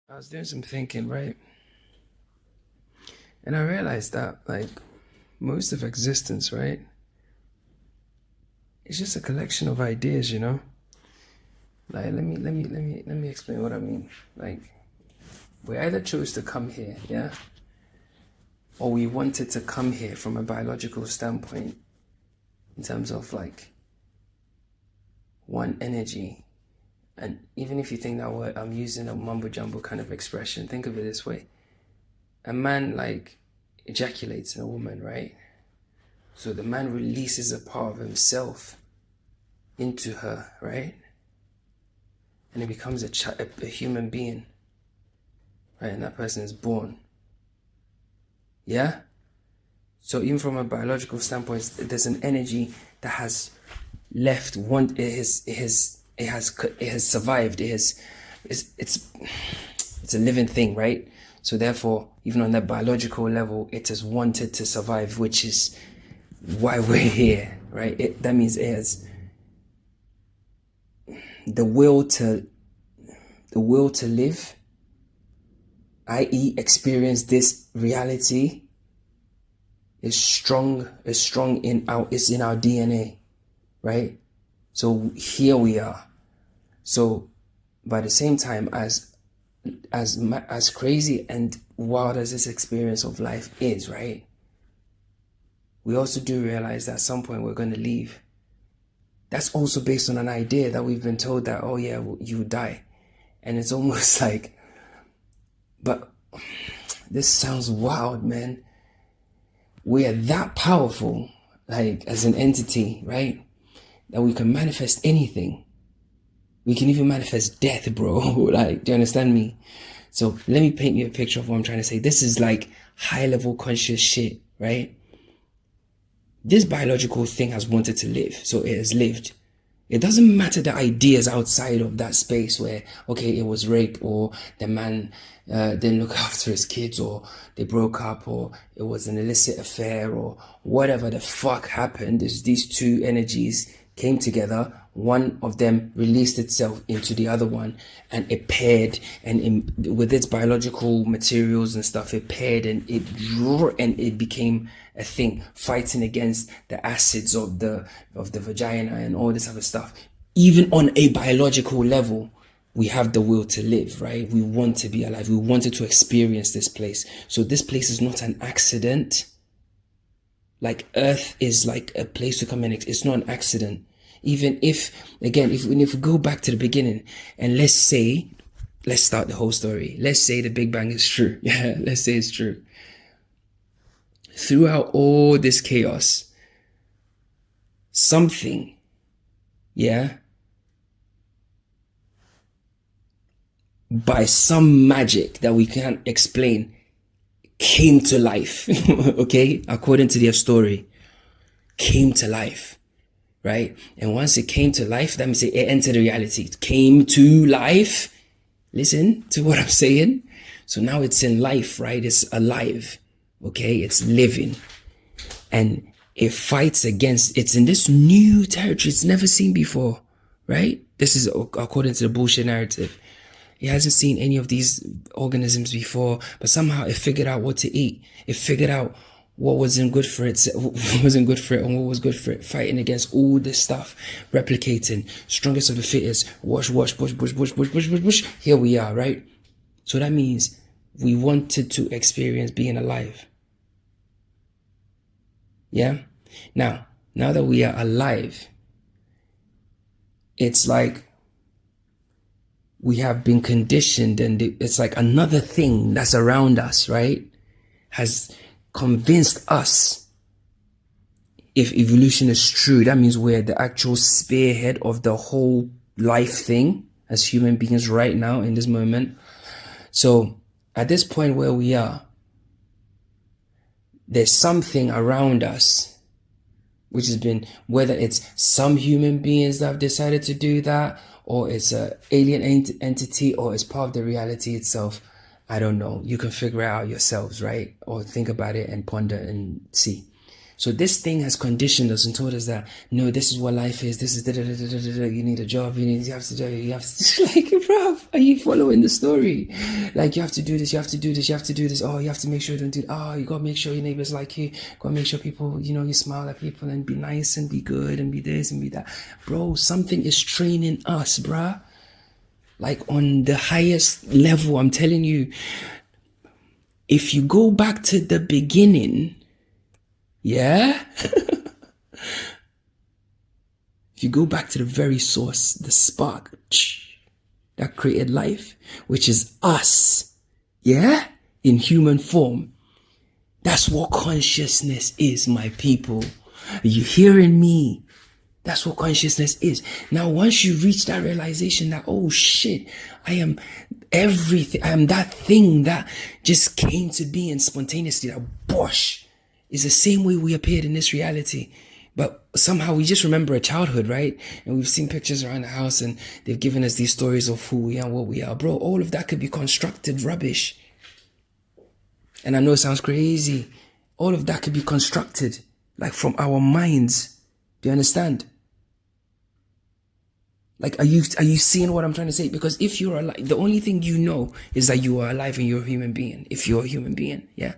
I was doing some thinking, right? And I realized that like most of existence, right? It's just a collection of ideas, you know? Like let me explain what I mean. Like we either chose to come here, yeah? Or we wanted to come here from a biological standpoint in terms of like one energy. And even if you think that word, I'm using a mumbo jumbo kind of expression, think of it this way. A man like ejaculates in a woman, right? So the man releases a part of himself into her, right? And it becomes a human being, right? And that person is born. Yeah? So even from a biological standpoint, there's an energy that has left one. It has survived. It's a living thing, right? So therefore, even on that biological level, it has wanted to survive, which is why we're here, right? That means it has the will to live, i.e., experience this reality, is strong. It's in our DNA, right? So here we are. So, by the same time, as crazy and wild as this experience of life is, right? We also do realize that at some point we're going to leave. That's also based on an idea that we've been told that, oh yeah, you die. And it's almost like, but this sounds wild, man. We are that powerful, like as an entity, right? That we can manifest anything. We can even manifest death, bro. Like, do you understand me? So let me paint you a picture of what I'm trying to say. This is like high level conscious shit, right? This biological thing has wanted to live, so it has lived. It doesn't matter the ideas outside of that space where, okay, it was rape, or the man didn't look after his kids, or they broke up, or it was an illicit affair, or whatever the fuck happened. Is these two energies came together, one of them released itself into the other one, and it paired, and with its biological materials and stuff, it paired, and it became a thing, fighting against the acids of the vagina and all this other stuff. Even on a biological level, we have the will to live, right? We want to be alive. We wanted to experience this place. So this place is not an accident. Like Earth is like a place to come in. It's not an accident. Even if, again, if we go back to the beginning, and let's start the whole story. Let's say the Big Bang is true. Yeah, let's say it's true. Throughout all this chaos, something, yeah, by some magic that we can't explain, came to life. Okay, according to their story, came to life, right? And once it came to life, that means it entered reality. It came to life. Listen to what I'm saying. So now it's in life, right? It's alive. Okay, it's living, and it fights against. It's in this new territory it's never seen before, right? This is according to the bullshit narrative. It hasn't seen any of these organisms before, but somehow it figured out what to eat. It figured out what wasn't good for it, and what was good for it, fighting against all this stuff, replicating, strongest of the fittest, wash, push. Here we are, right? So that means we wanted to experience being alive. Yeah? Now that we are alive, it's like we have been conditioned, and it's like another thing that's around us, right? Has convinced us, if evolution is true, that means we're the actual spearhead of the whole life thing as human beings right now in this moment. So at this point where we are, there's something around us, which has been, whether it's some human beings that have decided to do that, or it's an alien entity, or it's part of the reality itself. I don't know. You can figure it out yourselves, right? Or think about it and ponder and see. So this thing has conditioned us and told us that, no, this is what life is. This is you need a job. You have to like, bro, are you following the story? Like, you have to do this. You have to do this. You have to do this. Oh, you have to make sure you don't do. Oh, you gotta make sure your neighbors like you. Gotta make sure people, you smile at people and be nice and be good and be this and be that. Bro, something is training us, bruh. Like on the highest level, I'm telling you. If you go back to the beginning, yeah? If you go back to the very source, the spark that created life, which is us, yeah? In human form. That's what consciousness is, my people. Are you hearing me? That's what consciousness is. Now, once you reach that realization that, oh shit, I am everything. I am that thing that just came to be and spontaneously, that bosh, is the same way we appeared in this reality. But somehow we just remember a childhood, right? And we've seen pictures around the house and they've given us these stories of who we are and what we are. Bro, all of that could be constructed rubbish. And I know it sounds crazy. All of that could be constructed, like from our minds. Do you understand? Like, are you seeing what I'm trying to say? Because if you're alive, the only thing you know is that you are alive and you're a human being. If you're a human being, yeah.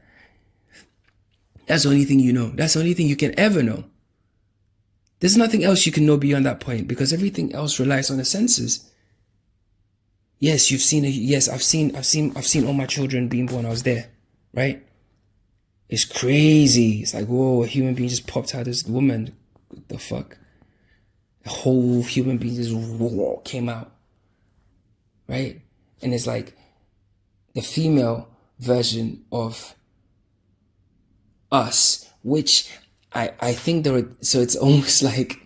That's the only thing you know. That's the only thing you can ever know. There's nothing else you can know beyond that point, because everything else relies on the senses. Yes, you've seen it. Yes, I've seen all my children being born. I was there, right? It's crazy. It's like, whoa, a human being just popped out of this woman. What the fuck? A whole human being just came out, right? And it's like the female version of us, which I think so it's almost like,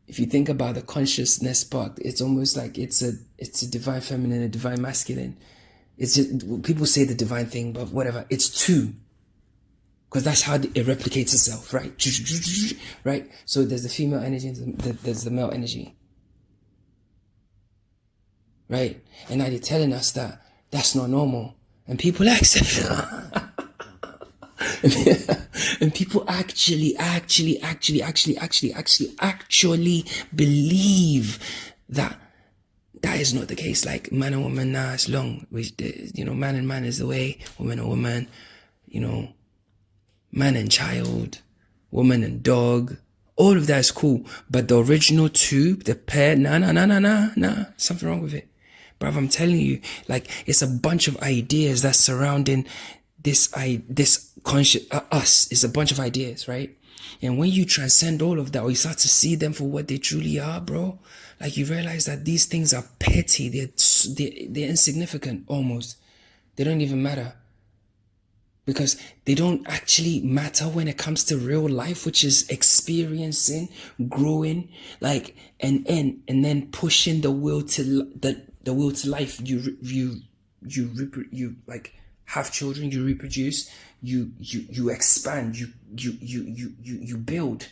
if you think about the consciousness part, it's almost like it's a divine feminine, a divine masculine. It's just, people say the divine thing, but whatever, it's two. Because that's how it replicates itself, right? Right? So there's the female energy, there's the male energy. Right? And now they're telling us that that's not normal. And people accept and people actually believe that is not the case. Like, man and woman, nah, it's long. Man and man is the way, woman and woman, man and child, woman and dog, all of that is cool. But the original two, the pair, nah, something wrong with it. Bruv, I'm telling you, like, it's a bunch of ideas that's surrounding this conscious, us. It's a bunch of ideas, right? And when you transcend all of that, or you start to see them for what they truly are, bro, like, you realize that these things are petty. They're insignificant almost. They don't even matter. Because they don't actually matter when it comes to real life, which is experiencing, growing, like, and then pushing the will to the will to life. You like have children, you reproduce, you expand, you build,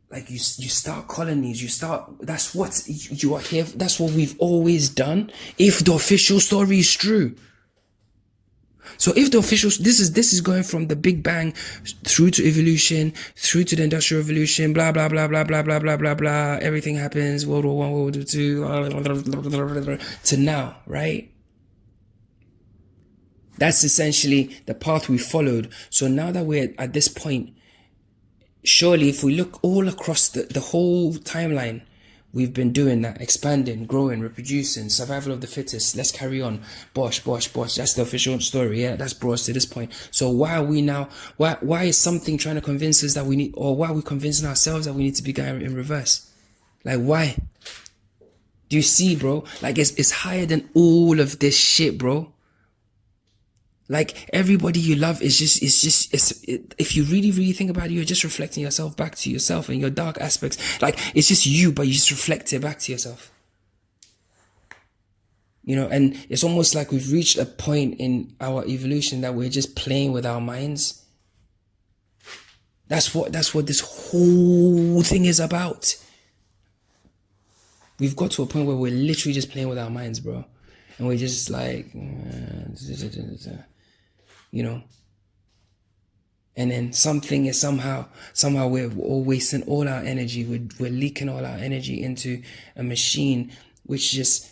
like you start colonies, that's what you are here. That's what we've always done. If the official story is true. So if the officials, this is going from the Big Bang through to evolution, through to the Industrial Revolution, blah, blah, blah, blah, blah, blah, blah, blah, blah. Everything happens, World War I, World War II, to now, right? That's essentially the path we followed. So now that we're at this point, surely if we look all across the whole timeline, we've been doing that, expanding, growing, reproducing, survival of the fittest. Let's carry on. Bosh. That's the official story. Yeah, that's brought us to this point. So why are we now, why is something trying to convince us that we need, or why are we convincing ourselves that we need to be going in reverse? Like, why? Do you see, bro? Like, it's higher than all of this shit, bro. Like, everybody you love is if you really think about it, you're just reflecting yourself back to yourself and your dark aspects. Like, it's just you, but you just reflect it back to yourself. And it's almost like we've reached a point in our evolution that we're just playing with our minds. That's what this whole thing is about. We've got to a point where we're literally just playing with our minds, bro. And we're just like, And then something is somehow we're all wasting all our energy. We're leaking all our energy into a machine which just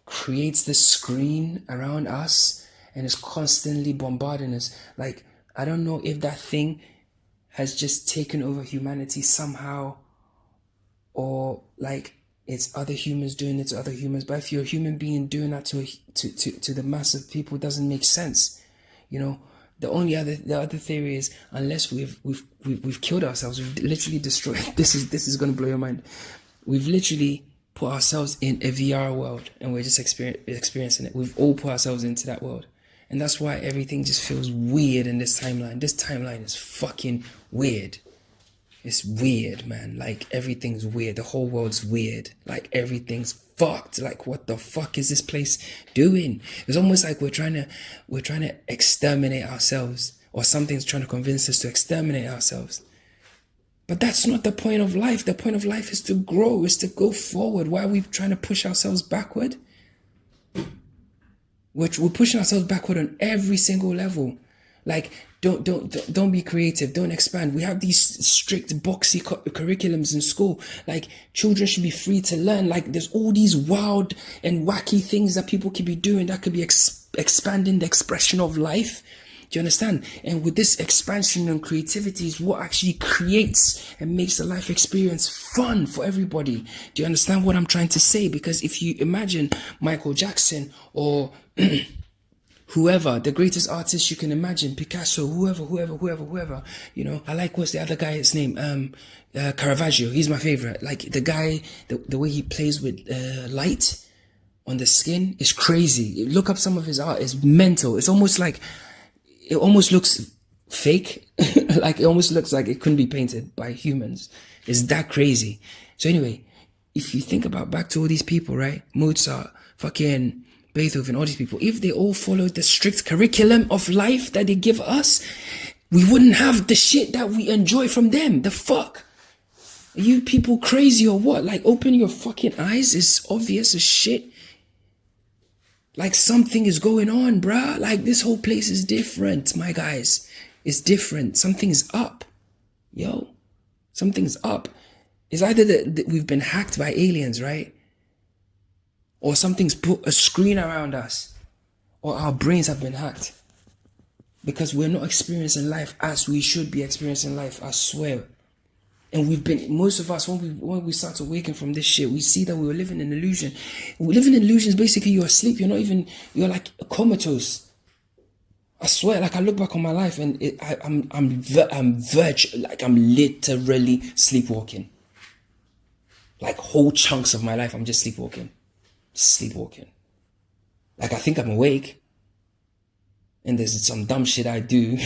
creates this screen around us and is constantly bombarding us. Like, I don't know if that thing has just taken over humanity somehow, or like it's other humans doing it to other humans. But if you're a human being doing that to the mass of people, it doesn't make sense. You know, the other theory is, unless we've killed ourselves, we've literally destroyed. This is gonna blow your mind. We've literally put ourselves in a VR world and we're just experiencing it. We've all put ourselves into that world. And that's why everything just feels weird in this timeline. This timeline is fucking weird. It's weird, man. Like, everything's weird. The whole world's weird. Like, everything's fucked. Like, what the fuck is this place doing? It's almost like we're trying to exterminate ourselves, or something's trying to convince us to exterminate ourselves. But that's not the point of life. The point of life is to grow, is to go forward. Why are we trying to push ourselves backward? We're pushing ourselves backward on every single level. Like, don't be creative. Don't expand. We have these strict boxy curriculums in school. Like, children should be free to learn. Like, there's all these wild and wacky things that people could be doing that could be expanding the expression of life. Do you understand? And with this expansion and creativity is what actually creates and makes the life experience fun for everybody. Do you understand what I'm trying to say? Because if you imagine Michael Jackson or whoever, the greatest artist you can imagine, Picasso, whoever, you know, I like, what's the other guy's name? Caravaggio, he's my favorite. Like, the guy, the way he plays with light on the skin is crazy. Look up some of his art, it's mental. It's almost like, it almost looks fake. Like, it almost looks like it couldn't be painted by humans. It's that crazy. So anyway, if you think about back to all these people, right? Mozart, fucking Beethoven, all these people, if they all followed the strict curriculum of life that they give us, we wouldn't have the shit that we enjoy from them. The fuck? Are you people crazy or what? Like, open your fucking eyes. It's obvious as shit. Like, something is going on, bruh. Like, this whole place is different, my guys. It's different. Something's up. Yo, something's up. It's either that we've been hacked by aliens, right? Or something's put a screen around us. Or our brains have been hacked. Because we're not experiencing life as we should be experiencing life, I swear. And we've been, most of us, when we start awakening from this shit, we see that we were living in an illusion. We're living in illusions. Basically, you're asleep. You're like comatose. I swear, like, I look back on my life and I'm literally sleepwalking. Like, whole chunks of my life, I'm just sleepwalking. Like, I think I'm awake. And there's some dumb shit I do.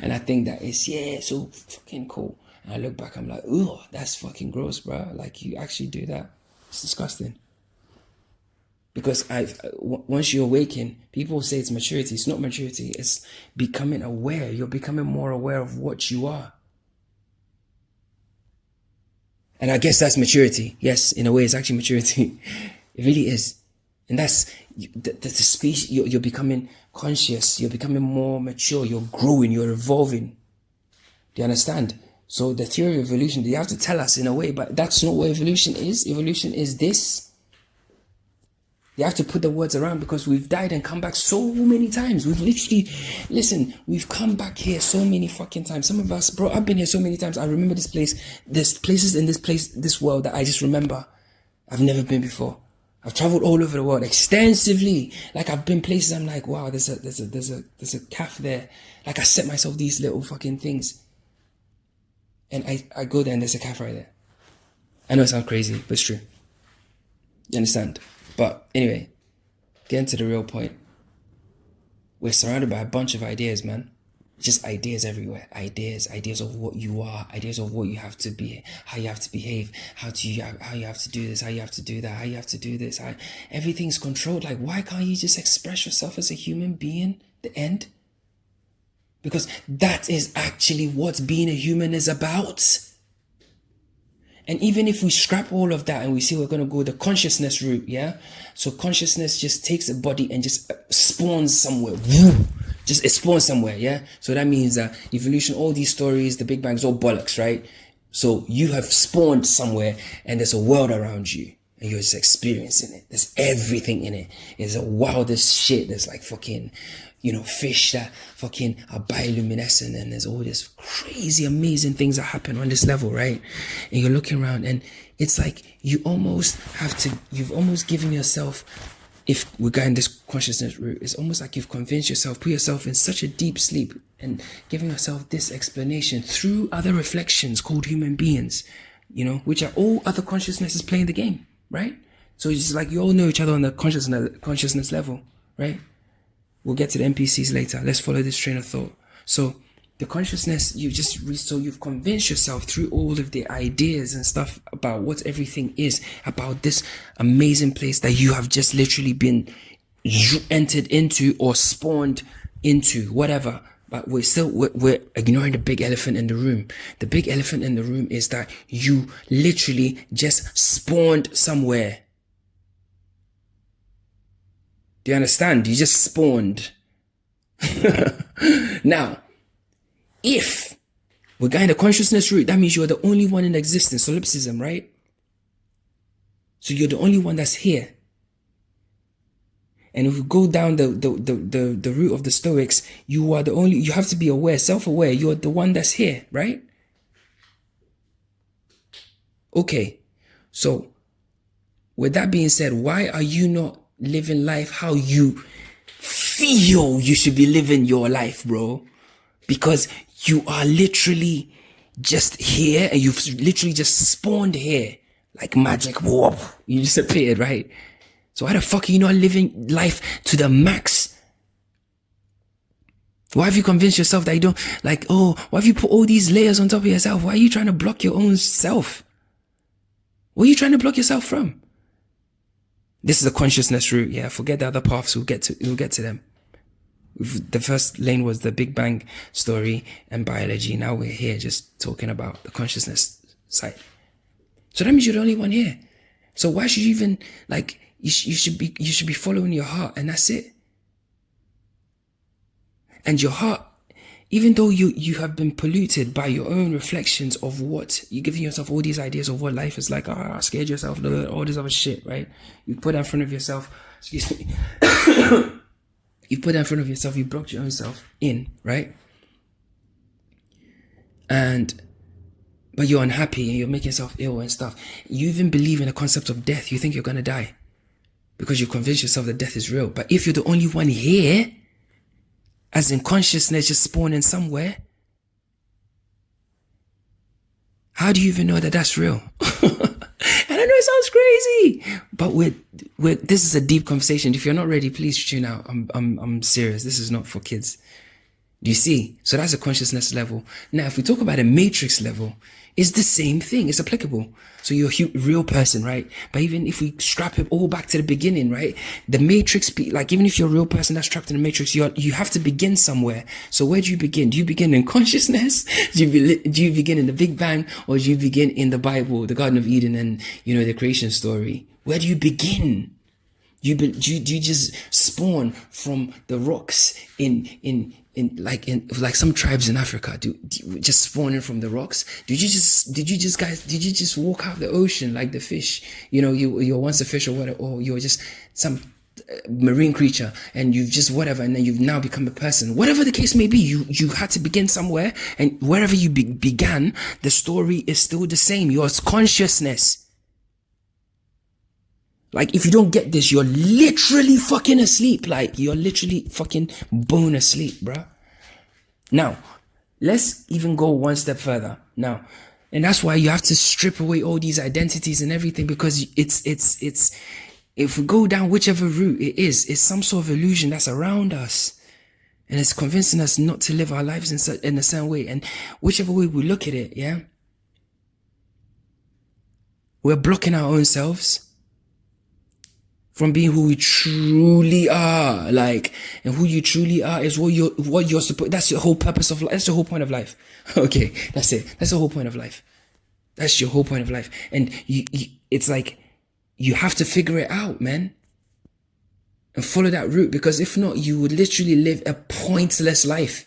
And I think that it's, yeah, so fucking cool. And I look back, I'm like, ooh, that's fucking gross, bro. Like, you actually do that. It's disgusting. Because once you awaken, people say it's maturity. It's not maturity. It's becoming aware. You're becoming more aware of what you are. And I guess that's maturity. Yes, in a way, it's actually maturity. It really is. And that's the speech. You're becoming conscious. You're becoming more mature. You're growing. You're evolving. Do you understand? So the theory of evolution, they have to tell us in a way, but that's not what evolution is. Evolution is this. They have to put the words around, because we've died and come back so many times. We've literally, listen, we've come back here so many fucking times. Some of us, bro, I've been here so many times. I remember this place. There's places in this world that I just remember. I've never been before. I've traveled all over the world extensively. Like, I've been places I'm like, wow, there's a cafe there. Like, I set myself these little fucking things. And I go there and there's a cafe right there. I know it sounds crazy, but it's true. You understand? But anyway, getting to the real point. We're surrounded by a bunch of ideas, man. Just ideas everywhere. Ideas of what you are, ideas of what you have to be, how you have to behave, how you have to do this, how you have to do that, how you have to do this. Everything's controlled. Like, why can't you just express yourself as a human being? The end. Because that is actually what being a human is about. And even if we scrap all of that and we say we're going to go the consciousness route, yeah? So consciousness just takes a body and just spawns somewhere. Just it spawns somewhere, yeah? So that means that evolution, all these stories, the Big Bang's all bollocks, right? So you have spawned somewhere and there's a world around you and you're just experiencing it. There's everything in it. It's the wildest shit. There's like fucking, fish that fucking are bioluminescent, and there's all this crazy, amazing things that happen on this level, right? And you're looking around and it's like you've almost given yourself, if we're going this consciousness route, it's almost like you've convinced yourself, put yourself in such a deep sleep and giving yourself this explanation through other reflections called human beings, which are all other consciousnesses playing the game, right? So it's just like you all know each other on the consciousness level, right? We'll get to the NPCs later. Let's follow this train of thought. So the consciousness, you've convinced yourself through all of the ideas and stuff about what everything is, about this amazing place that you have just literally been entered into or spawned into, whatever. But we're ignoring the big elephant in the room. The big elephant in the room is that you literally just spawned somewhere. Do you understand? You just spawned. Now, if we're going the consciousness route, that means you're the only one in existence. Solipsism, right? So you're the only one that's here. And if we go down the route of the Stoics, you have to be aware, self-aware. You're the one that's here, right? Okay. So with that being said, why are you not living life how you feel you should be living your life, bro? Because you are literally just here and you've literally just spawned here like magic. Whoop, you just appeared, right? So why the fuck are you not living life to the max? Why have you convinced yourself that you don't why have you put all these layers on top of yourself? Why are you trying to block your own self? What are you trying to block yourself from? This is a consciousness route, yeah. Forget the other paths, we'll get to them. The first lane was the Big Bang story and biology. Now we're here just talking about the consciousness side. So that means you're the only one here. So why should you even you should be following your heart, and that's it. And your heart, even though you have been polluted by your own reflections of what you're giving yourself, all these ideas of what life is like, scared yourself, all this other shit, right? You put that in front of yourself, excuse me. You put that in front of yourself, you blocked your own self in, right? But you're unhappy and you're making yourself ill and stuff. You even believe in the concept of death. You think you're going to die because you convince yourself that death is real. But if you're the only one here, as in consciousness just spawning somewhere, how do you even know that that's real? And I know it sounds crazy, but this is a deep conversation. If you're not ready, please tune out. I'm serious. This is not for kids. Do you see? So that's a consciousness level. Now, if we talk about a matrix level, it's the same thing. It's applicable. So you're a real person, right? But even if we strap it all back to the beginning, right? The matrix, even if you're a real person that's trapped in the matrix, you have to begin somewhere. So where do you begin? Do you begin in consciousness? Do you begin in the Big Bang? Or do you begin in the Bible, the Garden of Eden, and, the creation story? Where do you begin? Do you just spawn from the rocks in some tribes in Africa? Do just spawning from the rocks? Did you just walk out the ocean like the fish? You're once a fish or whatever, or you're just some marine creature and you've just whatever, and then you've now become a person. Whatever the case may be, you had to begin somewhere, and wherever you began, the story is still the same. Your consciousness. If you don't get this, you're literally fucking asleep. You're literally fucking bone asleep, bruh. Now, let's even go one step further. Now, and that's why you have to strip away all these identities and everything, because it's if we go down whichever route it's some sort of illusion that's around us. And it's convincing us not to live our lives in a certain way. And whichever way we look at it, yeah, we're blocking our own selves from being who we truly are. And who you truly are is what you're supposed. That's the whole purpose of life. That's the whole point of life. Okay, that's it. That's the whole point of life. That's your whole point of life. And it's like you have to figure it out, man. and follow that route, because if not, you would literally live a pointless life.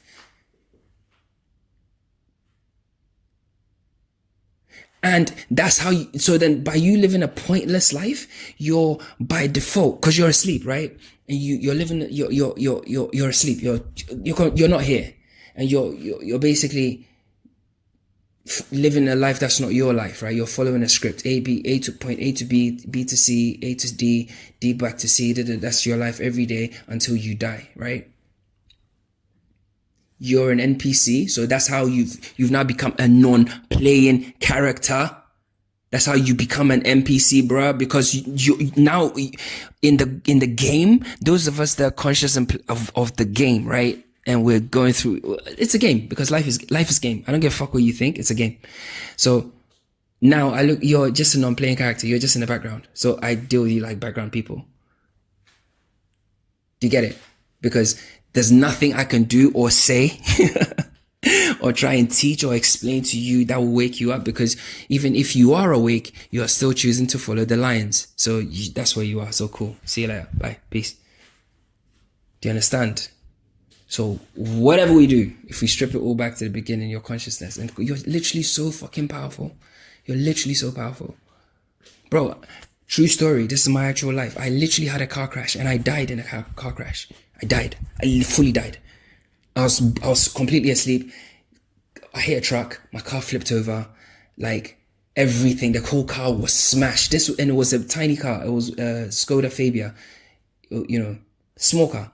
And that's how you, so then by you living a pointless life, you're by default, because you're asleep, right? And you're living, you're asleep, you're not here. And you're basically living a life that's not your life, right? You're following a script. A to point A to B, B to C, A to D, D back to C. That's your life every day until you die, right? You're an NPC, so that's how you've now become a non-playing character. That's how you become an NPC, bruh, because you now in the game, those of us that are conscious of the game, right? And we're going through, it's a game, because life is game. I don't give a fuck what you think, it's a game. So now you're just a non-playing character, you're just in the background. So I deal with you like background people. Do you get it? Because there's nothing I can do or say or try and teach or explain to you that will wake you up, because even if you are awake, you are still choosing to follow the lions. So that's where you are. So cool. See you later. Bye. Peace. Do you understand? So whatever we do, if we strip it all back to the beginning, your consciousness, and you're literally so fucking powerful. You're literally so powerful. Bro, true story. This is my actual life. I literally had a car crash and I died in a car crash. I died. I fully died. I was completely asleep. I hit a truck. My car flipped over. Like everything, the whole car was smashed. And it was a tiny car. It was a Skoda Fabia. You know, small car.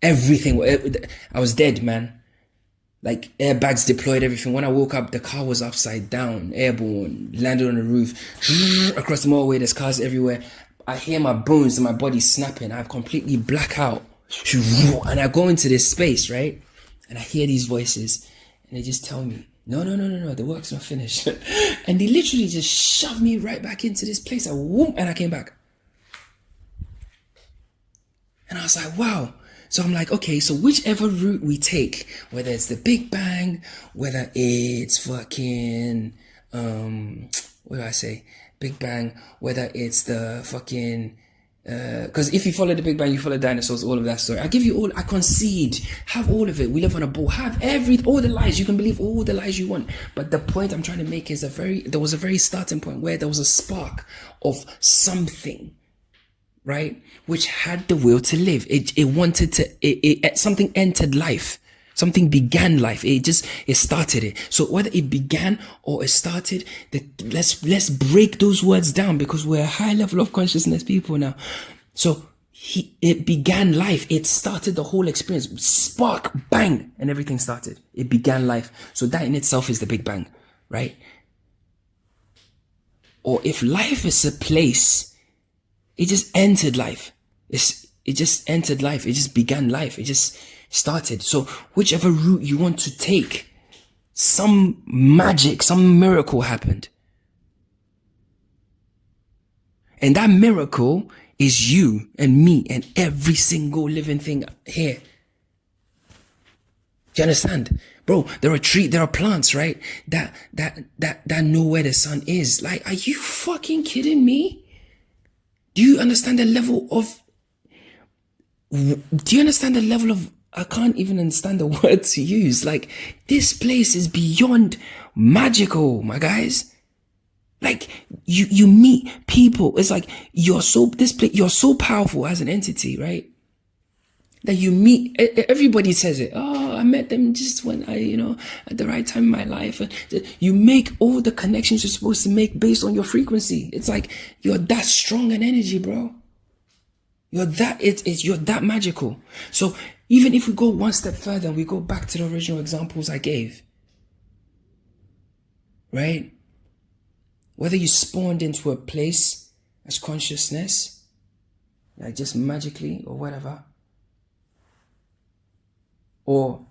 Everything. I was dead, man. Like airbags deployed, everything. When I woke up, the car was upside down, airborne, landed on the roof, across the motorway. There's cars everywhere. I hear my bones and my body snapping. I completely black out. And I go into this space, right? And I hear these voices and they just tell me, no, the work's not finished. And they literally just shoved me right back into this place. And I came back. And I was like, wow. So I'm like, okay, so whichever route we take, whether it's the Big Bang, whether it's fucking, what do I say? Big Bang, whether it's the fucking, because if you follow the Big Bang, you follow dinosaurs, all of that story. I give you all, I concede, have all of it. We live on a ball, have all the lies. You can believe all the lies you want. But the point I'm trying to make is there was a very starting point where there was a spark of something, right? Which had the will to live. It wanted to, something entered life. Something began life. It started it. So whether it began or it started, let's break those words down, because we're a high level of consciousness people now. So it began life. It started the whole experience. Spark, bang, and everything started. It began life. So that in itself is the Big Bang, right? Or if life is a place, it just entered life. It just entered life. It just began life. It just started. So whichever route you want to take, some magic, some miracle happened. And that miracle is you and me and every single living thing here. Do you understand? Bro, there are plants, right? That know where the sun is. Like, are you fucking kidding me? Do you understand the level of, I can't even understand the word to use. Like, this place is beyond magical, my guys. Like, you meet people. It's like, you're so powerful as an entity, right? That you meet, everybody says it. Oh, I met them just when at the right time in my life. You make all the connections you're supposed to make based on your frequency. It's like, you're that strong in energy, bro. You're that magical. So even if we go one step further and we go back to the original examples I gave, right? Whether you spawned into a place as consciousness, like just magically or whatever, or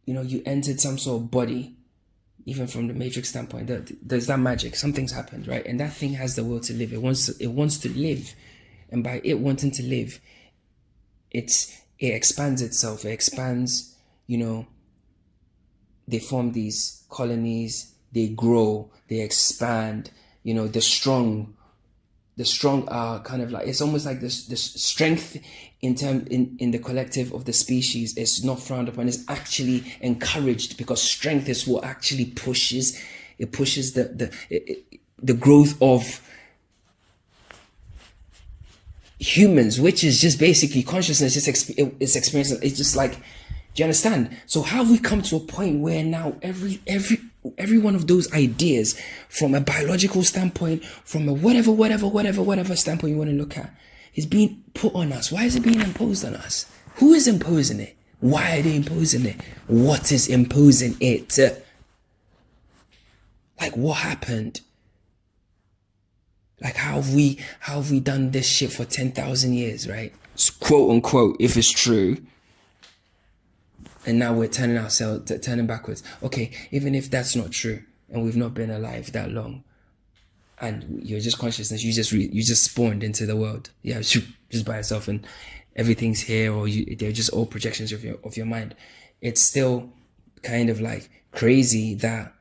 you entered some sort of body, even from the Matrix standpoint, there's that magic. Something's happened, right? And that thing has the will to live. It wants to live. And by it wanting to live, it expands itself. It expands, they form these colonies, they grow, they expand, the strong the strong are kind of like, it's almost like this strength in the collective of the species is not frowned upon, it's actually encouraged, because strength is what actually pushes the growth of humans, which is just basically consciousness. It's experiencing. It's just like, do you understand? So how have we come to a point where now every one of those ideas, from a biological standpoint, from a whatever standpoint you want to look at, is being put on us? Why is it being imposed on us? Who is imposing it? Why are they imposing it? What is imposing it? Like, what happened? Like, how have we done this shit for 10,000 years, right? Quote unquote, if it's true. And now we're turning backwards. Okay, even if that's not true, and we've not been alive that long, and you're just consciousness, you just spawned into the world, yeah, just by yourself, and everything's here, or they're just all projections of your mind. It's still kind of like crazy that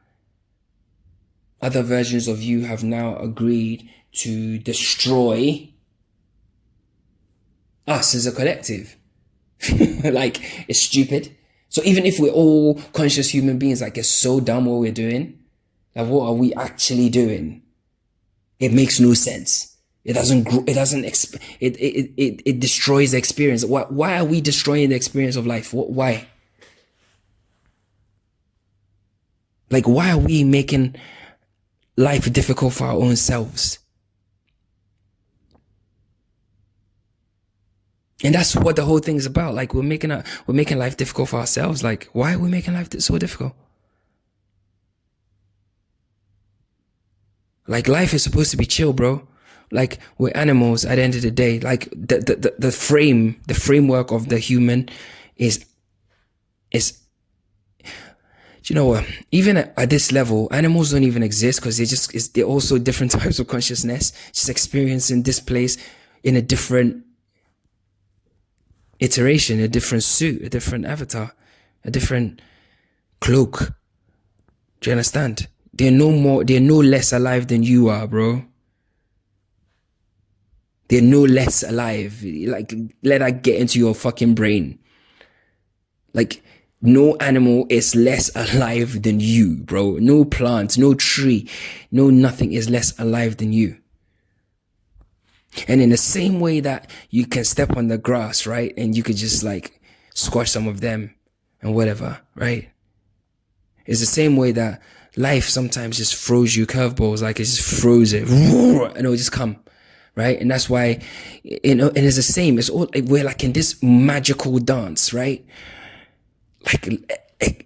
other versions of you have now agreed to destroy us as a collective. Like, it's stupid. So even if we're all conscious human beings, like, it's so dumb what we're doing. Like, what are we actually doing? It makes no sense. It destroys the experience. Why are we destroying the experience of life? Why? Like, why are we making life difficult for our own selves? And that's what the whole thing is about. Like, we're making life difficult for ourselves. Like, why are we making life so difficult? Like, life is supposed to be chill, bro. Like, we're animals at the end of the day. Like, the framework of the human is, you know what? Even at this level, animals don't even exist, because they're also different types of consciousness, just experiencing this place in a different iteration, a different suit, a different avatar, a different cloak. Do you understand? They're no less alive than you are, bro. They're no less alive. Like, let that get into your fucking brain. Like, no animal is less alive than you, bro. No plant, no tree, no nothing is less alive than you. And in the same way that you can step on the grass, right? And you could just like squash some of them and whatever, right? It's the same way that life sometimes just throws you curveballs. Like, it just throws it and it'll just come, right? And that's why, and it's the same. It's all, we're like in this magical dance, right? Like,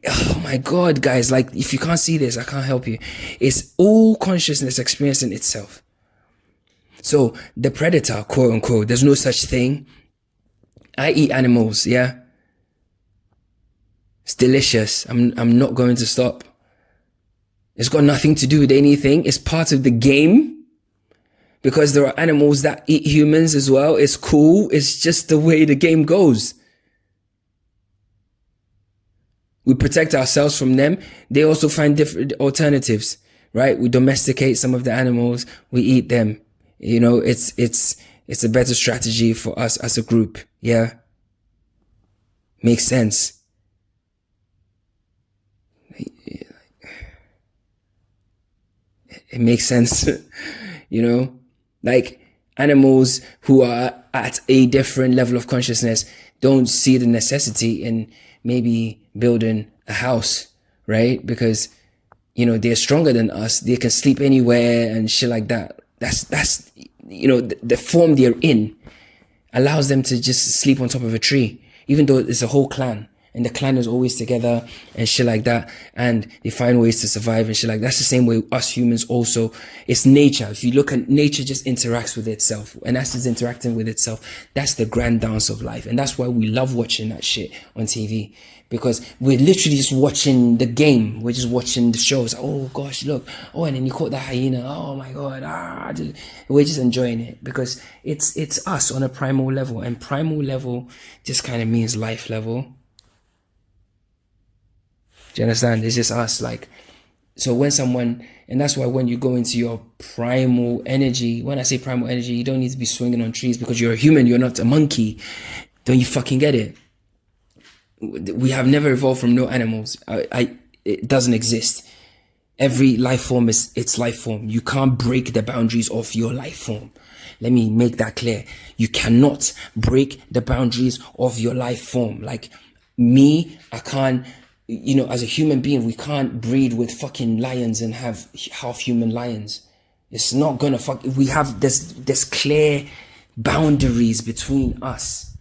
oh my God, guys, like, if you can't see this, I can't help you. It's all consciousness experiencing itself. So the predator, quote unquote, there's no such thing. I eat animals, yeah. It's delicious. I'm not going to stop. It's got nothing to do with anything. It's part of the game, because there are animals that eat humans as well. It's cool. It's just the way the game goes. We protect ourselves from them. They also find different alternatives, right? We domesticate some of the animals. We eat them. You know, it's a better strategy for us as a group. Yeah. Makes sense. It makes sense. You know, like, animals who are at a different level of consciousness don't see the necessity in maybe building a house, right? Because, you know, they're stronger than us. They can sleep anywhere and shit like that. That's, you know, the form they're in allows them to just sleep on top of a tree, even though it's a whole clan, and the clan is always together and shit like that, and they find ways to survive and shit like that. That's the same way us humans also. It's nature. If you look at nature, just interacts with itself, and that's just interacting with itself. That's the grand dance of life, and that's why we love watching that shit on TV, because we're literally just watching the game. We're just watching the shows. Oh gosh, look. Oh, and then you caught that hyena. Oh my God. We're just enjoying it, because it's us on a primal level, and primal level just kind of means life level. Do you understand? It's just us. Like, So when someone, and that's why when you go into your primal energy, when I say primal energy, you don't need to be swinging on trees because you're a human, you're not a monkey. Don't you fucking get it? We have never evolved from no animals. It doesn't exist. Every life form is its life form. You can't break the boundaries of your life form. Let me make that clear. You cannot break the boundaries of your life form. Like me, I can't, as a human being, we can't breed with fucking lions and have half human lions. It's not gonna we have this clear boundaries between us,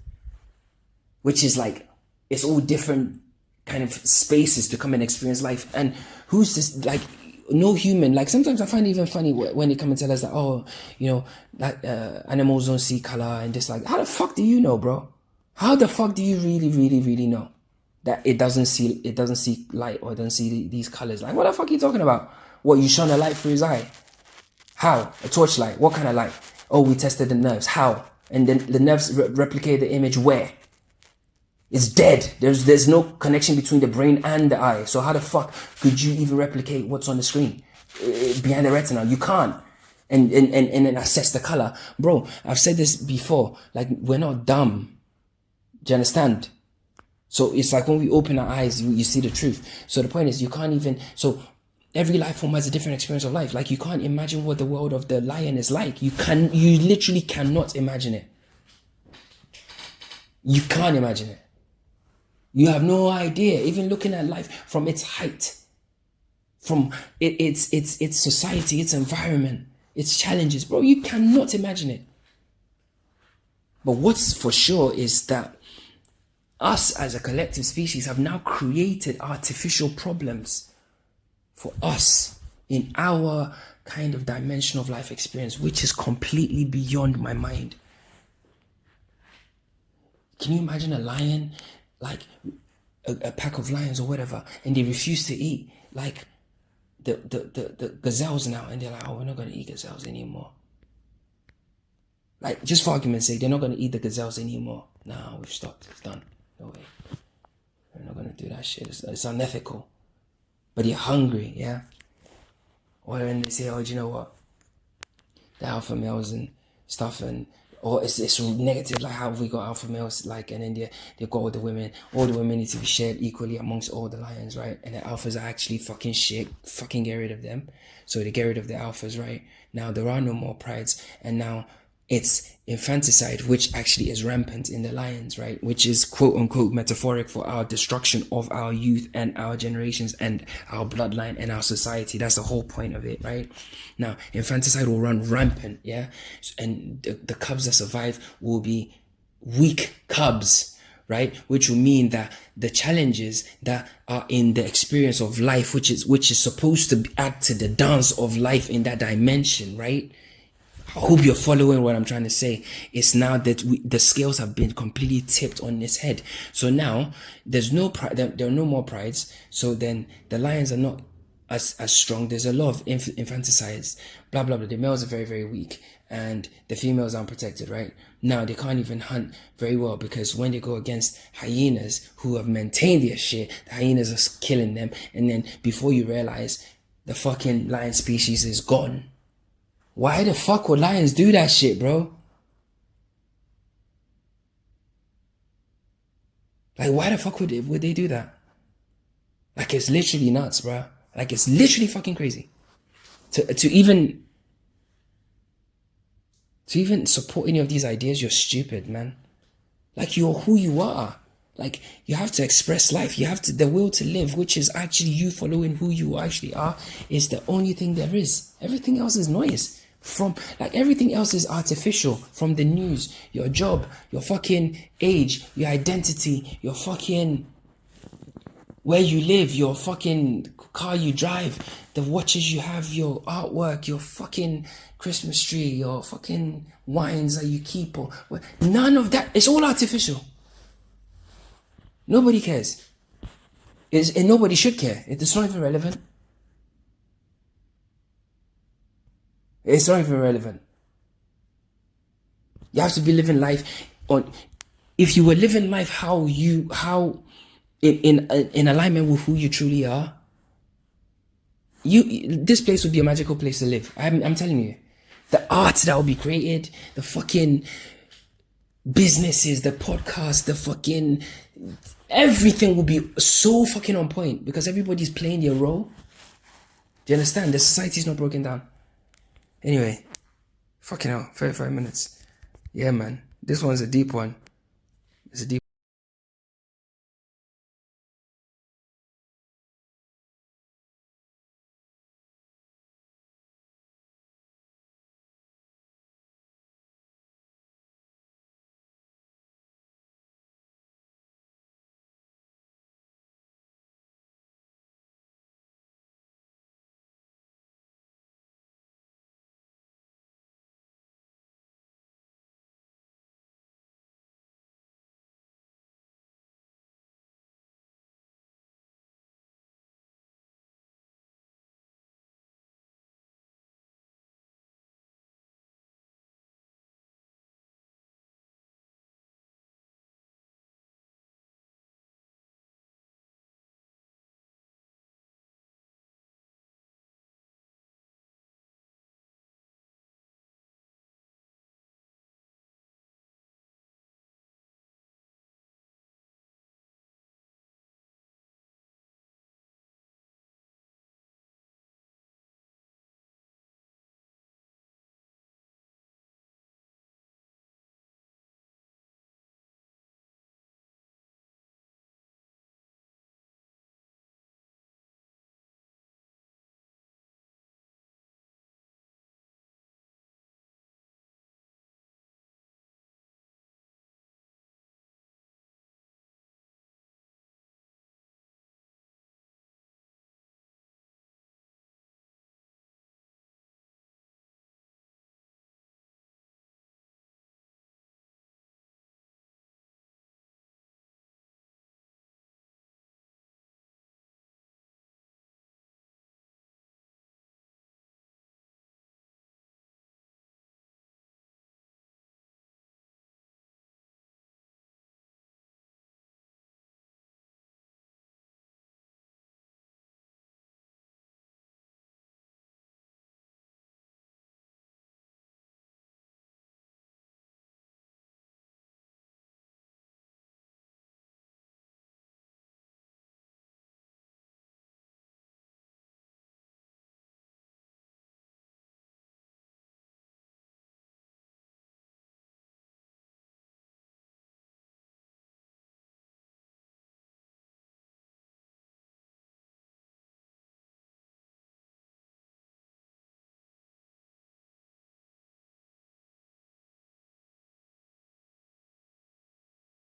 which is like, it's all different kind of spaces to come and experience life. And who's this, like, no human, like sometimes I find it even funny when they come and tell us that, that animals don't see color and just like, how the fuck do you know, bro? How the fuck do you really, really, really know that it doesn't see light or it doesn't see these colors? Like, what the fuck are you talking about? What, you shone a light through his eye? How? A torchlight? What kind of light? Oh, we tested the nerves. How? And then the nerves replicate the image where? It's dead. There's no connection between the brain and the eye. So how the fuck could you even replicate what's on the screen behind the retina? You can't. And then assess the color. Bro, I've said this before. Like, we're not dumb. Do you understand? So it's like when we open our eyes, you see the truth. So the point is, you can't even, so every life form has a different experience of life. Like, you can't imagine what the world of the lion is like. You literally cannot imagine it. You can't imagine it. You have no idea, even looking at life from its height, from its society, its environment, its challenges, bro, you cannot imagine it. But what's for sure is that us as a collective species have now created artificial problems for us in our kind of dimension of life experience, which is completely beyond my mind. Can you imagine a lion, like a pack of lions or whatever, and they refuse to eat like the gazelles now, and they're like, oh, we're not going to eat gazelles anymore. Like, just for argument's sake, they're not going to eat the gazelles anymore. Nah, we've stopped. It's done. No way. We're not going to do that shit. It's unethical. But you're hungry, yeah? Or then they say, oh, do you know what? The alpha males and stuff, and or it's negative, like how we got alpha males, like, and then they got all the women need to be shared equally amongst all the lions, right? And the alphas are actually fucking shit, fucking get rid of them. So they get rid of the alphas, right? Now there are no more prides, and now it's infanticide, which actually is rampant in the lions, right? Which is quote unquote metaphoric for our destruction of our youth and our generations and our bloodline and our society. That's the whole point of it, right? Now, infanticide will run rampant, yeah? And the cubs that survive will be weak cubs, right? Which will mean that the challenges that are in the experience of life, which is supposed to add to the dance of life in that dimension, right? I hope you're following what I'm trying to say. It's now that the scales have been completely tipped on its head. So now there's no pride. There are no more prides. So then the lions are not as strong. There's a lot of infanticides. Blah blah blah. The males are very, very weak, and the females are unprotected. Right now they can't even hunt very well because when they go against hyenas who have maintained their shit, the hyenas are killing them, and then before you realize, the fucking lion species is gone. Why the fuck would lions do that shit, bro? Like, why the fuck would they do that? Like, it's literally nuts, bro. Like, it's literally fucking crazy. To even support any of these ideas, you're stupid, man. Like, you're who you are. Like, you have to express life. You have the will to live, which is actually you following who you actually are, is the only thing there is. Everything else is noise. Everything else is artificial, from the news, your job, your fucking age, your identity, your fucking where you live, your fucking car you drive, the watches you have, your artwork, your fucking Christmas tree, your fucking wines that you keep, or none of that. It's all artificial. Nobody cares. And nobody should care. It's not even relevant. It's not even relevant. You have to be living life on. If you were living life how in alignment with who you truly are, this place would be a magical place to live. I'm telling you. The art that will be created, the fucking businesses, the podcast, the fucking everything will be so fucking on point because everybody's playing their role. Do you understand? The society's not broken down. Anyway, fucking hell, 35 minutes. Yeah, man. This one's a deep one. It's a deep